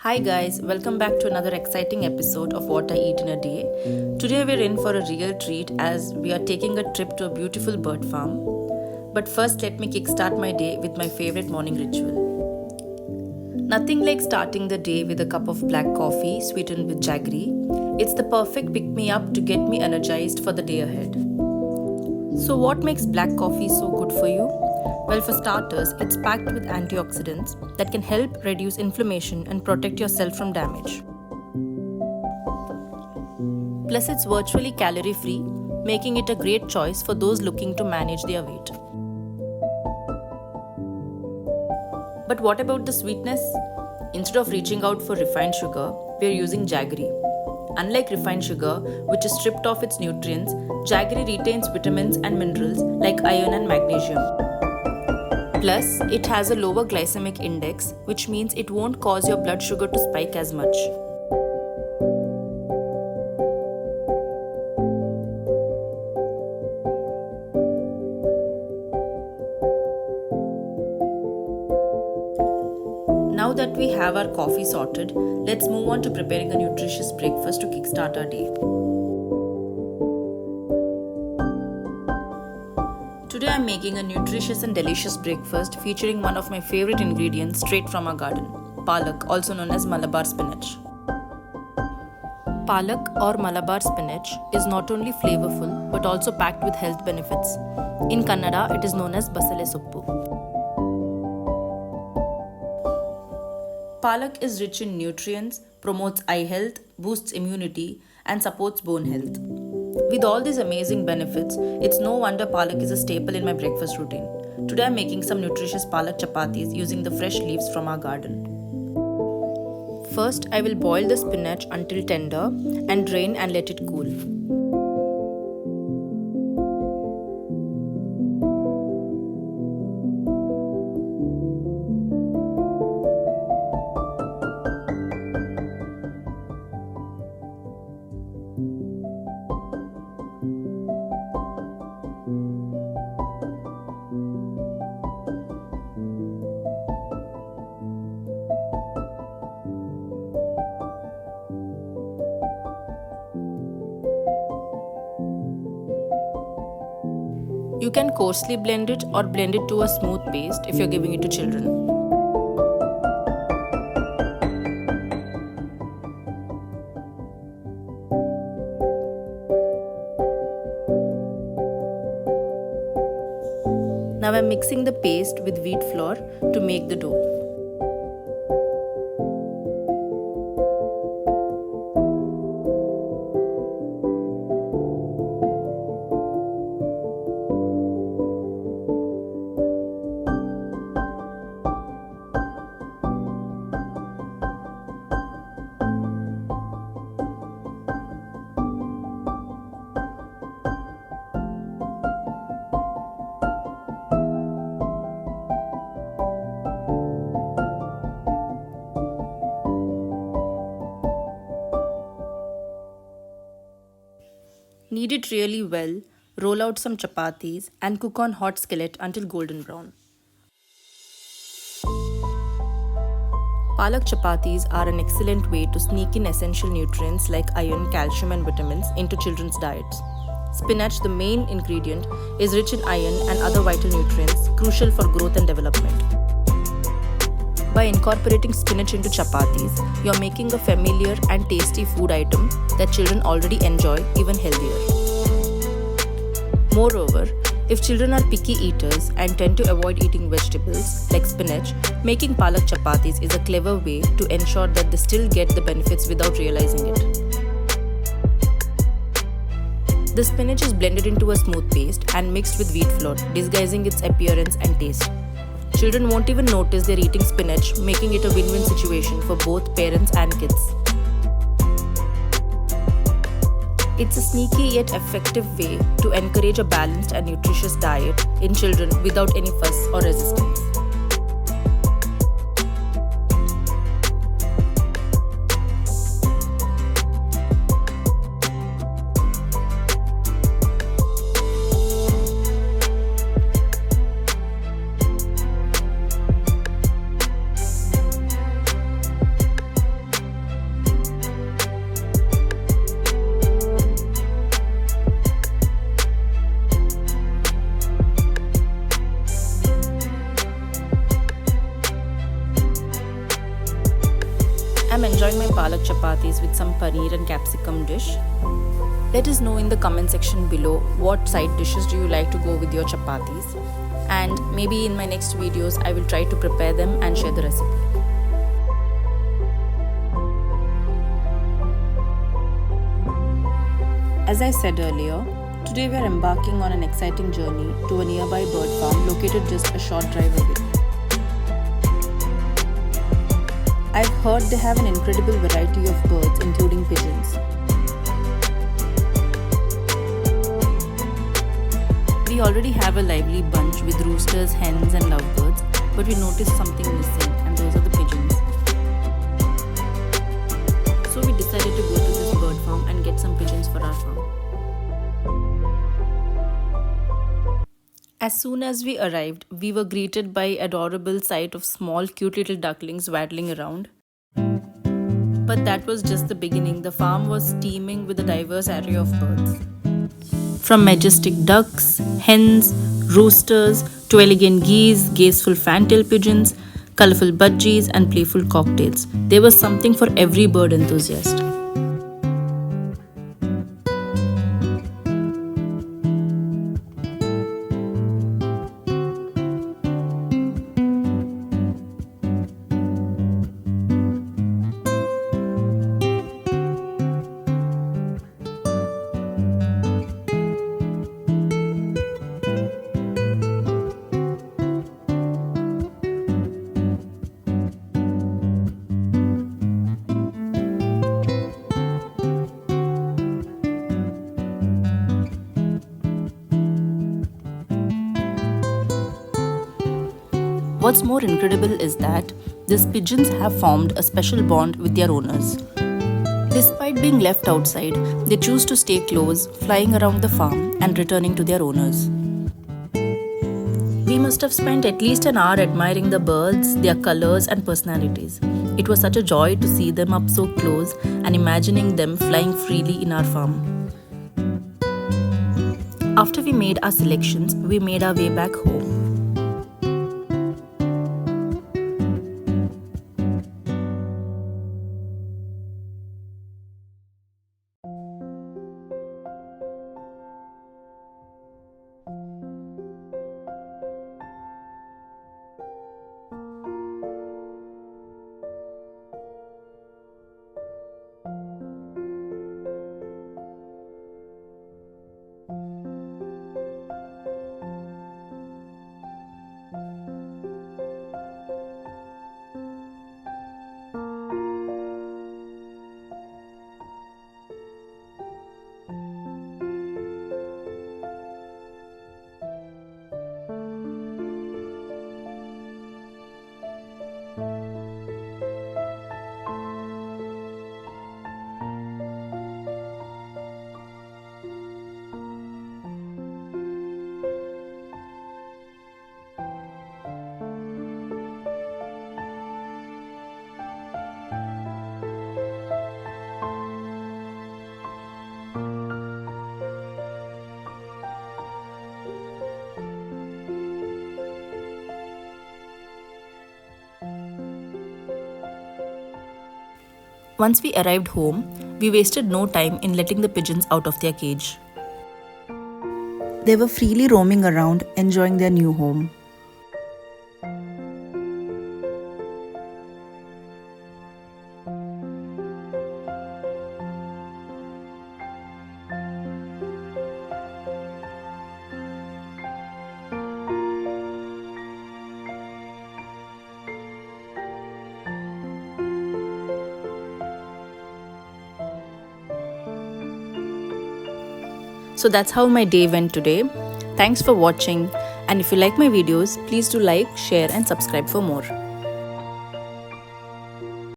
Hi guys, welcome back to another exciting episode of What I Eat in a Day. Today we're in for a real treat as we are taking a trip to a beautiful bird farm. But first let me kickstart my day with my favorite morning ritual. Nothing like starting the day with a cup of black coffee sweetened with jaggery. It's the perfect pick-me-up to get me energized for the day ahead. So what makes black coffee so good for you? Well, for starters, it's packed with antioxidants that can help reduce inflammation and protect your cell from damage. Plus, it's virtually calorie-free, making it a great choice for those looking to manage their weight. But what about the sweetness? Instead of reaching out for refined sugar, we're using jaggery. Unlike refined sugar, which is stripped of its nutrients, jaggery retains vitamins and minerals like iron and magnesium. Plus, it has a lower glycemic index, which means it won't cause your blood sugar to spike as much. Now that we have our coffee sorted, let's move on to preparing a nutritious breakfast to kickstart our day. Today I'm making a nutritious and delicious breakfast featuring one of my favorite ingredients straight from our garden, Palak, also known as Malabar spinach. Palak or Malabar spinach is not only flavorful but also packed with health benefits. In Kannada, it is known as basale suppu. Palak is rich in nutrients, promotes eye health, boosts immunity, and supports bone health. With all these amazing benefits, it's no wonder palak is a staple in my breakfast routine. Today I'm making some nutritious palak chapatis using the fresh leaves from our garden. First, I will boil the spinach until tender and drain and let it cool. You can coarsely blend it or blend it to a smooth paste if you're giving it to children. Now I'm mixing the paste with wheat flour to make the dough. Knead it really well, roll out some chapatis and cook on hot skillet until golden brown. Palak chapatis are an excellent way to sneak in essential nutrients like iron, calcium and vitamins into children's diets. Spinach, the main ingredient, is rich in iron and other vital nutrients crucial for growth and development. By incorporating spinach into chapatis, you're making a familiar and tasty food item that children already enjoy even healthier. Moreover, if children are picky eaters and tend to avoid eating vegetables like spinach, making palak chapatis is a clever way to ensure that they still get the benefits without realizing it. The spinach is blended into a smooth paste and mixed with wheat flour, disguising its appearance and taste. Children won't even notice they're eating spinach, making it a win-win situation for both parents and kids. It's a sneaky yet effective way to encourage a balanced and nutritious diet in children without any fuss or resistance. I'm enjoying my palak chapatis with some paneer and capsicum dish. Let us know in the comment section below what side dishes do you like to go with your chapatis, and maybe in my next videos I will try to prepare them and share the recipe. As I said earlier, today we are embarking on an exciting journey to a nearby bird farm located just a short drive away. I've heard they have an incredible variety of birds, including pigeons. We already have a lively bunch with roosters, hens and lovebirds, but we noticed something missing, and those are the pigeons. So we decided to go to this bird farm and get some pigeons for our farm. As soon as we arrived, we were greeted by an adorable sight of small cute little ducklings waddling around. But that was just the beginning. The farm was teeming with a diverse array of birds. From majestic ducks, hens, roosters, to elegant geese, graceful fantail pigeons, colorful budgies and playful cocktails, there was something for every bird enthusiast. What's more incredible is that these pigeons have formed a special bond with their owners. Despite being left outside, they choose to stay close, flying around the farm and returning to their owners. We must have spent at least an hour admiring the birds, their colors and personalities. It was such a joy to see them up so close and imagining them flying freely in our farm. After we made our selections, we made our way back home. Once we arrived home, we wasted no time in letting the pigeons out of their cage. They were freely roaming around, enjoying their new home. So that's how my day went today. Thanks for watching, and if you like my videos, please do like, share and subscribe for more.